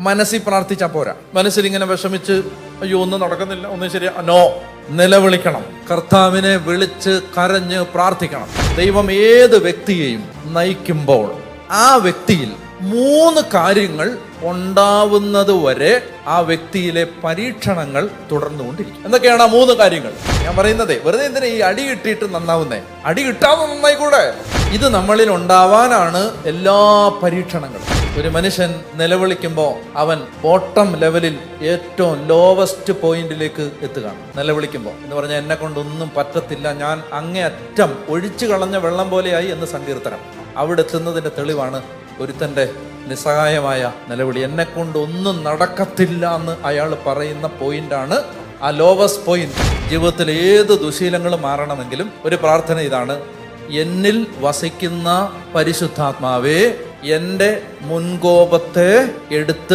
മനസ്സിൽ പ്രാർത്ഥിച്ചാൽ പോരാ. മനസ്സിൽ ഇങ്ങനെ വിഷമിച്ച് അയ്യോ ഒന്നും നടക്കുന്നില്ല, ഒന്നും ശരിയാ, നോ. നിലവിളിക്കണം, കർത്താവിനെ വിളിച്ച് കരഞ്ഞ് പ്രാർത്ഥിക്കണം. ദൈവം ഏത് വ്യക്തിയെയും നയിക്കുമ്പോൾ ആ വ്യക്തിയിൽ 3 കാര്യങ്ങൾ ഉണ്ടാവുന്നത് വരെ ആ വ്യക്തിയിലെ പരീക്ഷണങ്ങൾ തുടർന്നുകൊണ്ടിരിക്കും. എന്തൊക്കെയാണ് ആ 3 കാര്യങ്ങൾ? ഞാൻ പറയുന്നതേ, വെറുതെ എന്തിനാ ഈ അടി കിട്ടിയിട്ട് നന്നാവുന്നേ? അടി കിട്ടാതെ നന്നായിക്കൂടെ? ഇത് നമ്മളിൽ ഉണ്ടാവാനാണ് എല്ലാ പരീക്ഷണങ്ങളും. ഒരു മനുഷ്യൻ നിലവിളിക്കുമ്പോൾ അവൻ ബോട്ടം ലെവലിൽ ഏറ്റവും ലോവസ്റ്റ് പോയിന്റിലേക്ക് എത്തുകയാണ്. നിലവിളിക്കുമ്പോൾ എന്ന് പറഞ്ഞാൽ എന്നെ കൊണ്ടൊന്നും പറ്റത്തില്ല, ഞാൻ അങ്ങേയറ്റം ഒഴിച്ചു കളഞ്ഞ വെള്ളം പോലെയായി എന്ന് സങ്കീർത്തനം. അവിടെ എത്തുന്നതിന്റെ തെളിവാണ് ഒരുത്തന്റെ നിസ്സഹായമായ നിലവിളി. എന്നെ കൊണ്ട് ഒന്നും നടക്കത്തില്ല എന്ന് അയാൾ പറയുന്ന പോയിന്റാണ് ആ ലോവസ്റ്റ് പോയിന്റ്. ജീവിതത്തിൽ ഏത് ദുശീലങ്ങളും മാറണമെങ്കിലും ഒരു പ്രാർത്ഥന ഇതാണ്: എന്നിൽ വസിക്കുന്ന പരിശുദ്ധാത്മാവേ, എൻ്റെ മുൻകോപത്തെ എടുത്ത്